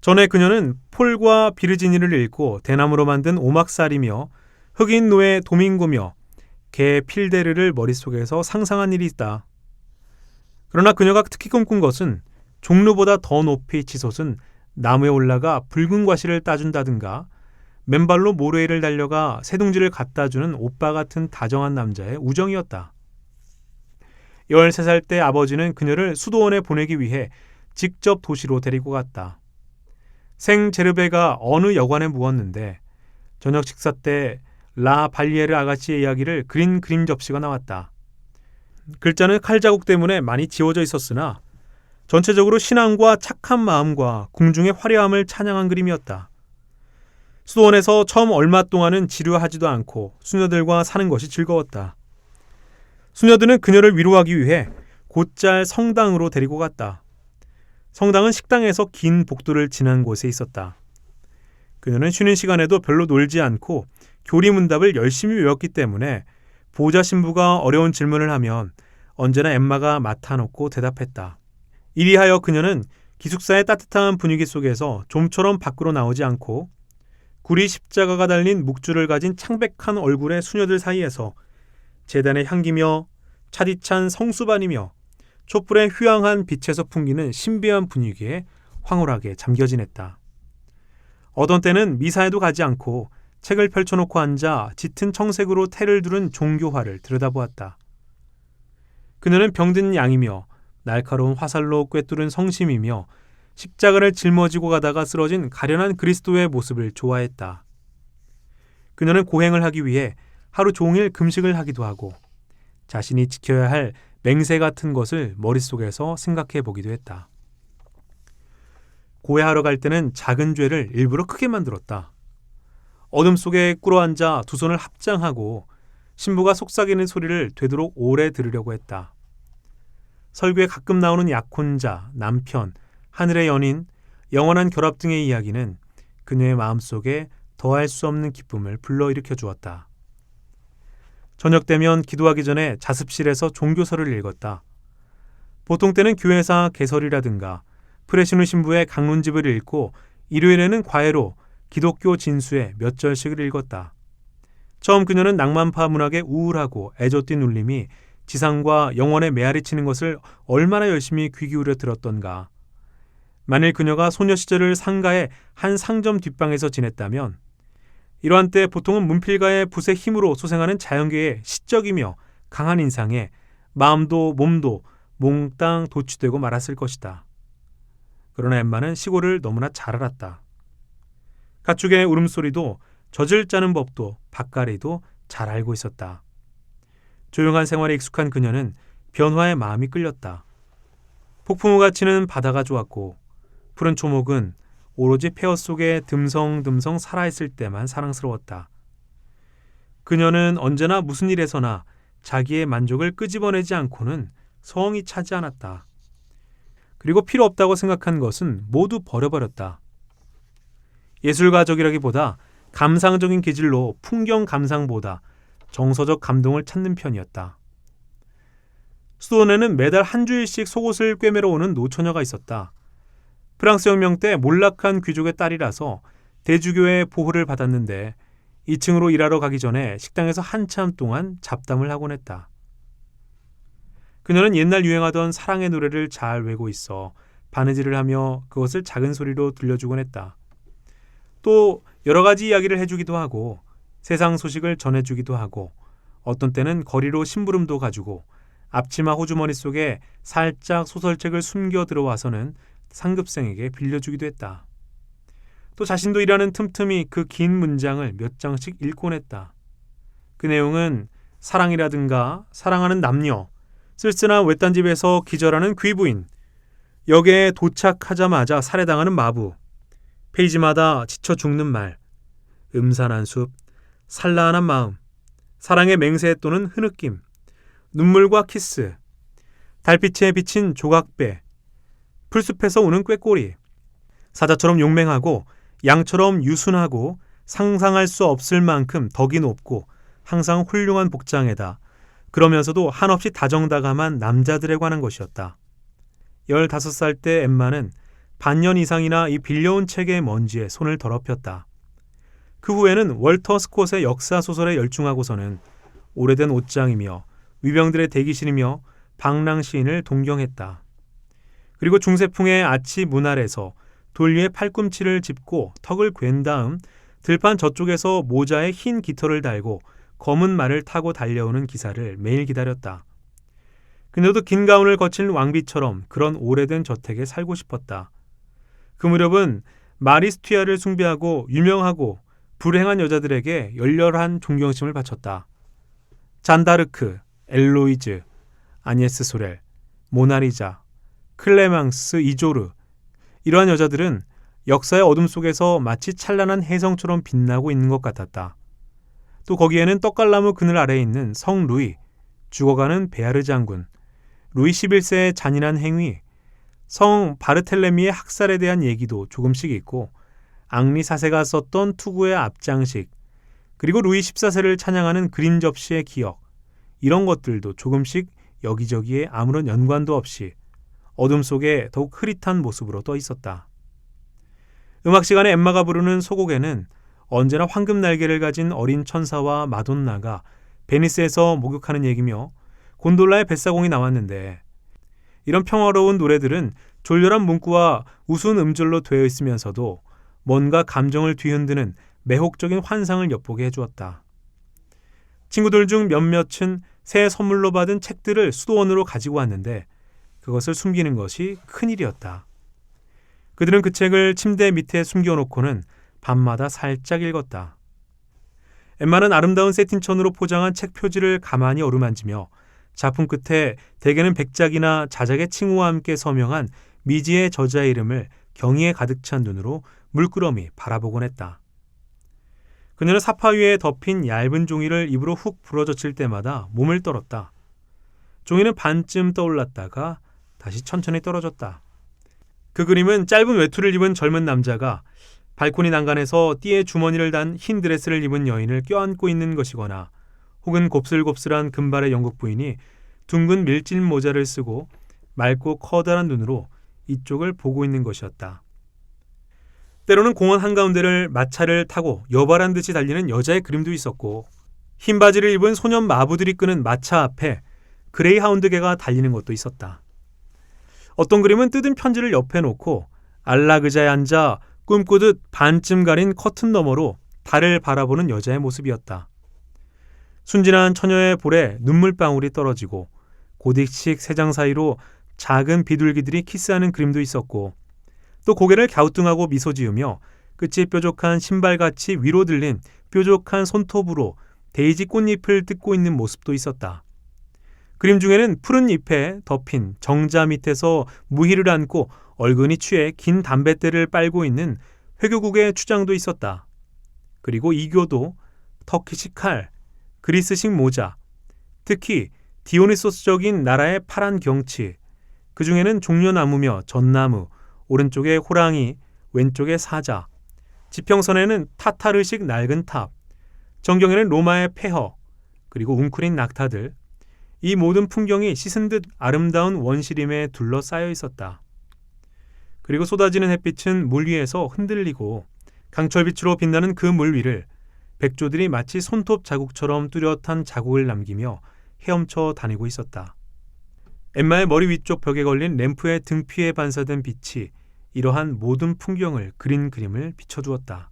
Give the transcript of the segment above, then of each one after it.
전에 그녀는 폴과 비르지니를 읽고 대나무로 만든 오막살이며 흑인 노예 도밍고며 개 필데르를 머릿속에서 상상한 일이 있다. 그러나 그녀가 특히 꿈꾼 것은 종루보다 더 높이 치솟은 나무에 올라가 붉은 과실을 따준다든가 맨발로 모래를 달려가 새둥지를 갖다주는 오빠 같은 다정한 남자의 우정이었다. 13살 때 아버지는 그녀를 수도원에 보내기 위해 직접 도시로 데리고 갔다. 생 제르베가 어느 여관에 묵었는데 저녁 식사 때 라 발리에르 아가씨의 이야기를 그린 그림 접시가 나왔다. 글자는 칼 자국 때문에 많이 지워져 있었으나 전체적으로 신앙과 착한 마음과 궁중의 화려함을 찬양한 그림이었다. 수도원에서 처음 얼마 동안은 지루하지도 않고 수녀들과 사는 것이 즐거웠다. 수녀들은 그녀를 위로하기 위해 곧잘 성당으로 데리고 갔다. 성당은 식당에서 긴 복도를 지난 곳에 있었다. 그녀는 쉬는 시간에도 별로 놀지 않고 교리문답을 열심히 외웠기 때문에 보좌 신부가 어려운 질문을 하면 언제나 엠마가 맡아놓고 대답했다. 이리하여 그녀는 기숙사의 따뜻한 분위기 속에서 좀처럼 밖으로 나오지 않고 구리 십자가가 달린 묵주를 가진 창백한 얼굴의 수녀들 사이에서 제단의 향기며 차디찬 성수반이며 촛불의 휴양한 빛에서 풍기는 신비한 분위기에 황홀하게 잠겨 지냈다. 어떤 때는 미사에도 가지 않고 책을 펼쳐놓고 앉아 짙은 청색으로 테를 두른 종교화를 들여다보았다. 그녀는 병든 양이며 날카로운 화살로 꿰뚫은 성심이며 십자가를 짊어지고 가다가 쓰러진 가련한 그리스도의 모습을 좋아했다. 그녀는 고행을 하기 위해 하루 종일 금식을 하기도 하고 자신이 지켜야 할 맹세 같은 것을 머릿속에서 생각해 보기도 했다. 고해하러 갈 때는 작은 죄를 일부러 크게 만들었다. 어둠 속에 꿇어앉아 두 손을 합장하고 신부가 속삭이는 소리를 되도록 오래 들으려고 했다. 설교에 가끔 나오는 약혼자, 남편, 하늘의 연인, 영원한 결합 등의 이야기는 그녀의 마음속에 더할 수 없는 기쁨을 불러일으켜 주었다. 저녁 되면 기도하기 전에 자습실에서 종교서를 읽었다. 보통 때는 교회사 개설이라든가 프레시누 신부의 강론집을 읽고 일요일에는 과외로 기독교 진수의 몇 절씩을 읽었다. 처음 그녀는 낭만파 문학의 우울하고 애젓띤 울림이 지상과 영혼에 메아리 치는 것을 얼마나 열심히 귀 기울여 들었던가. 만일 그녀가 소녀 시절을 상가의 한 상점 뒷방에서 지냈다면 이러한 때 보통은 문필가의 붓의 힘으로 소생하는 자연계의 시적이며 강한 인상에 마음도 몸도 몽땅 도취되고 말았을 것이다. 그러나 엠마는 시골을 너무나 잘 알았다. 가축의 울음소리도 젖을 짜는 법도 밭가리도 잘 알고 있었다. 조용한 생활에 익숙한 그녀는 변화에 마음이 끌렸다. 폭풍우가 치는 바다가 좋았고 푸른 초목은 오로지 폐허 속에 듬성듬성 살아있을 때만 사랑스러웠다. 그녀는 언제나 무슨 일에서나 자기의 만족을 끄집어내지 않고는 성이 차지 않았다. 그리고 필요 없다고 생각한 것은 모두 버려버렸다. 예술가적이라기보다 감상적인 기질로 풍경 감상보다 정서적 감동을 찾는 편이었다. 수도원에는 매달 한 주일씩 속옷을 꿰매러 오는 노처녀가 있었다. 프랑스 혁명 때 몰락한 귀족의 딸이라서 대주교의 보호를 받았는데 2층으로 일하러 가기 전에 식당에서 한참 동안 잡담을 하곤 했다. 그녀는 옛날 유행하던 사랑의 노래를 잘 외고 있어 바느질을 하며 그것을 작은 소리로 들려주곤 했다. 또 여러 가지 이야기를 해주기도 하고 세상 소식을 전해주기도 하고 어떤 때는 거리로 심부름도 가지고 앞치마 호주머니 속에 살짝 소설책을 숨겨 들어와서는 상급생에게 빌려주기도 했다. 또 자신도 일하는 틈틈이 그 긴 문장을 몇 장씩 읽곤 했다. 그 내용은 사랑이라든가 사랑하는 남녀, 쓸쓸한 외딴 집에서 기절하는 귀부인, 역에 도착하자마자 살해당하는 마부, 페이지마다 지쳐 죽는 말, 음산한 숲, 산란한 마음, 사랑의 맹세 또는 흐느낌, 눈물과 키스, 달빛에 비친 조각배, 풀숲에서 우는 꾀꼬리, 사자처럼 용맹하고 양처럼 유순하고 상상할 수 없을 만큼 덕이 높고 항상 훌륭한 복장에다 그러면서도 한없이 다정다감한 남자들에 관한 것이었다. 15살 때 엠마는 반년 이상이나 이 빌려온 책의 먼지에 손을 더럽혔다. 그 후에는 월터 스콧의 역사 소설에 열중하고서는 오래된 옷장이며 위병들의 대기실이며 방랑 시인을 동경했다. 그리고 중세풍의 아치 문알에서 돌 위에 팔꿈치를 짚고 턱을 괸 다음 들판 저쪽에서 모자에 흰 깃털을 달고 검은 말을 타고 달려오는 기사를 매일 기다렸다. 그녀도 긴 가운을 거친 왕비처럼 그런 오래된 저택에 살고 싶었다. 그 무렵은 마리스티아를 숭배하고 유명하고 불행한 여자들에게 열렬한 존경심을 바쳤다. 잔다르크, 엘로이즈, 아니에스 소렐, 모나리자, 클레망스 이조르, 이러한 여자들은 역사의 어둠 속에서 마치 찬란한 혜성처럼 빛나고 있는 것 같았다. 또 거기에는 떡갈나무 그늘 아래에 있는 성 루이, 죽어가는 베아르 장군, 루이 11세의 잔인한 행위, 성 바르텔레미의 학살에 대한 얘기도 조금씩 있고 앙리 4세가 썼던 투구의 앞장식, 그리고 루이 14세를 찬양하는 그림 접시의 기억, 이런 것들도 조금씩 여기저기에 아무런 연관도 없이 어둠 속에 더욱 흐릿한 모습으로 떠 있었다. 음악 시간에 엠마가 부르는 소곡에는 언제나 황금 날개를 가진 어린 천사와 마돈나가 베니스에서 목욕하는 얘기며 곤돌라의 뱃사공이 나왔는데, 이런 평화로운 노래들은 졸렬한 문구와 우스운 음절로 되어 있으면서도 뭔가 감정을 뒤흔드는 매혹적인 환상을 엿보게 해주었다. 친구들 중 몇몇은 새 선물로 받은 책들을 수도원으로 가지고 왔는데 그것을 숨기는 것이 큰일이었다. 그들은 그 책을 침대 밑에 숨겨놓고는 밤마다 살짝 읽었다. 엠마는 아름다운 세틴천으로 포장한 책 표지를 가만히 어루만지며 작품 끝에 대개는 백작이나 자작의 칭호와 함께 서명한 미지의 저자의 이름을 경의에 가득 찬 눈으로 물끄러미 바라보곤 했다. 그녀는 사파 위에 덮인 얇은 종이를 입으로 훅 불어젖힐 때마다 몸을 떨었다. 종이는 반쯤 떠올랐다가 다시 천천히 떨어졌다. 그 그림은 짧은 외투를 입은 젊은 남자가 발코니 난간에서 띠에 주머니를 단 흰 드레스를 입은 여인을 껴안고 있는 것이거나, 혹은 곱슬곱슬한 금발의 영국 부인이 둥근 밀짚 모자를 쓰고 맑고 커다란 눈으로 이쪽을 보고 있는 것이었다. 때로는 공원 한가운데를 마차를 타고 여발한 듯이 달리는 여자의 그림도 있었고, 흰 바지를 입은 소년 마부들이 끄는 마차 앞에 그레이하운드 개가 달리는 것도 있었다. 어떤 그림은 뜯은 편지를 옆에 놓고 안락의자에 앉아 꿈꾸듯 반쯤 가린 커튼 너머로 달을 바라보는 여자의 모습이었다. 순진한 처녀의 볼에 눈물방울이 떨어지고 고딕식 세장 사이로 작은 비둘기들이 키스하는 그림도 있었고, 또 고개를 갸우뚱하고 미소 지으며 끝이 뾰족한 신발같이 위로 들린 뾰족한 손톱으로 데이지 꽃잎을 뜯고 있는 모습도 있었다. 그림 중에는 푸른 잎에 덮인 정자 밑에서 무희를 안고 얼근히 취해 긴 담뱃대를 빨고 있는 회교국의 추장도 있었다. 그리고 이교도, 터키식 칼, 그리스식 모자, 특히 디오니소스적인 나라의 파란 경치, 그 중에는 종려나무며 전나무, 오른쪽에 호랑이, 왼쪽에 사자, 지평선에는 타타르식 낡은 탑, 정경에는 로마의 폐허, 그리고 웅크린 낙타들, 이 모든 풍경이 씻은 듯 아름다운 원시림에 둘러싸여 있었다. 그리고 쏟아지는 햇빛은 물 위에서 흔들리고 강철빛으로 빛나는 그 물 위를 백조들이 마치 손톱 자국처럼 뚜렷한 자국을 남기며 헤엄쳐 다니고 있었다. 엠마의 머리 위쪽 벽에 걸린 램프의 등피에 반사된 빛이 이러한 모든 풍경을 그린 그림을 비춰주었다.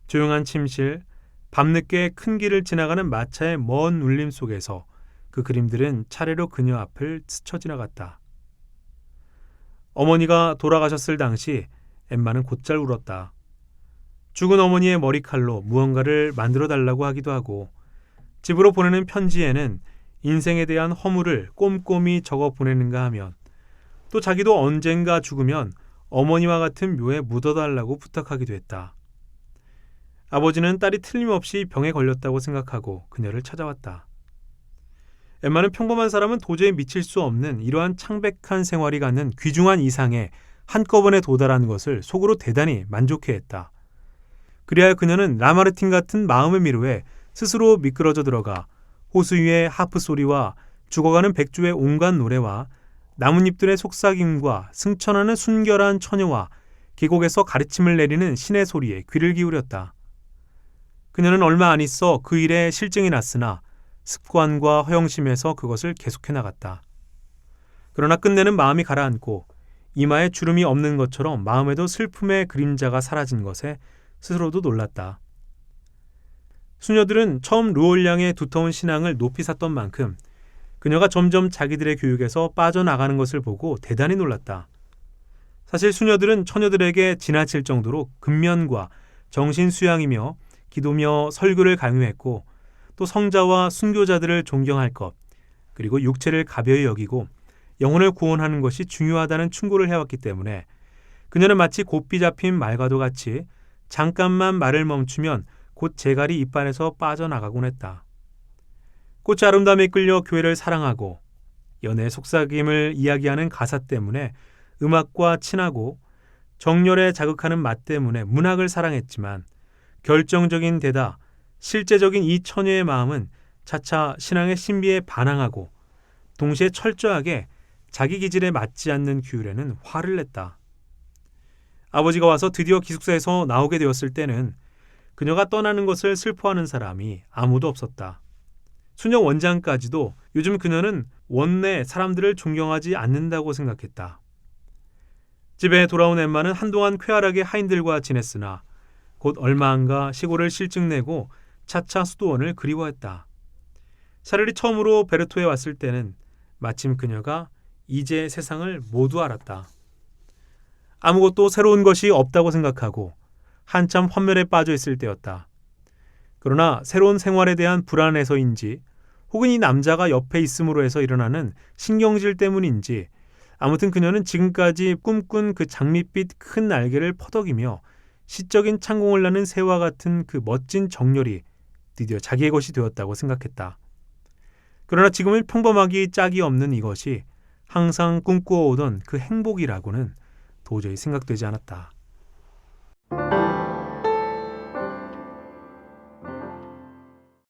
조용한 침실, 밤늦게 큰 길을 지나가는 마차의 먼 울림 속에서 그 그림들은 차례로 그녀 앞을 스쳐 지나갔다. 어머니가 돌아가셨을 당시 엠마는 곧잘 울었다. 죽은 어머니의 머리칼로 무언가를 만들어 달라고 하기도 하고, 집으로 보내는 편지에는 인생에 대한 허물을 꼼꼼히 적어 보내는가 하면, 또 자기도 언젠가 죽으면 어머니와 같은 묘에 묻어달라고 부탁하기도 했다. 아버지는 딸이 틀림없이 병에 걸렸다고 생각하고 그녀를 찾아왔다. 엠마는 평범한 사람은 도저히 미칠 수 없는 이러한 창백한 생활이 갖는 귀중한 이상에 한꺼번에 도달한 것을 속으로 대단히 만족해했다. 그리하여 그녀는 라마르틴 같은 마음의 미로에 스스로 미끄러져 들어가 호수 위의 하프 소리와 죽어가는 백조의 온갖 노래와 나뭇잎들의 속삭임과 승천하는 순결한 처녀와 계곡에서 가르침을 내리는 신의 소리에 귀를 기울였다. 그녀는 얼마 안 있어 그 일에 실증이 났으나 습관과 허영심에서 그것을 계속해 나갔다. 그러나 끝내는 마음이 가라앉고 이마에 주름이 없는 것처럼 마음에도 슬픔의 그림자가 사라진 것에 스스로도 놀랐다. 수녀들은 처음 르올량의 두터운 신앙을 높이 샀던 만큼 그녀가 점점 자기들의 교육에서 빠져나가는 것을 보고 대단히 놀랐다. 사실 수녀들은 처녀들에게 지나칠 정도로 근면과 정신 수양이며 기도며 설교를 강요했고 또 성자와 순교자들을 존경할 것, 그리고 육체를 가벼이 여기고 영혼을 구원하는 것이 중요하다는 충고를 해왔기 때문에 그녀는 마치 곱비 잡힌 말과도 같이 잠깐만 말을 멈추면 곧 재갈이 입안에서 빠져나가곤 했다. 꽃의 아름다움에 끌려 교회를 사랑하고 연애의 속삭임을 이야기하는 가사 때문에 음악과 친하고 정열에 자극하는 맛 때문에 문학을 사랑했지만 결정적인 데다 실제적인 이 처녀의 마음은 차차 신앙의 신비에 반항하고 동시에 철저하게 자기 기질에 맞지 않는 규율에는 화를 냈다. 아버지가 와서 드디어 기숙사에서 나오게 되었을 때는 그녀가 떠나는 것을 슬퍼하는 사람이 아무도 없었다. 수녀 원장까지도 요즘 그녀는 원내 사람들을 존경하지 않는다고 생각했다. 집에 돌아온 엠마는 한동안 쾌활하게 하인들과 지냈으나 곧 얼마 안가 시골을 실증내고 차차 수도원을 그리워했다. 샤를이 처음으로 베르토에 왔을 때는 마침 그녀가 이제 세상을 모두 알았다. 아무것도 새로운 것이 없다고 생각하고 한참 환멸에 빠져 있을 때였다. 그러나 새로운 생활에 대한 불안에서인지 혹은 이 남자가 옆에 있음으로 해서 일어나는 신경질 때문인지 아무튼 그녀는 지금까지 꿈꾼 그 장밋빛 큰 날개를 퍼덕이며 시적인 창공을 나는 새와 같은 그 멋진 정열이 드디어 자기의 것이 되었다고 생각했다. 그러나 지금은 평범하기 짝이 없는 이것이 항상 꿈꾸어오던 그 행복이라고는 도저히 생각되지 않았다.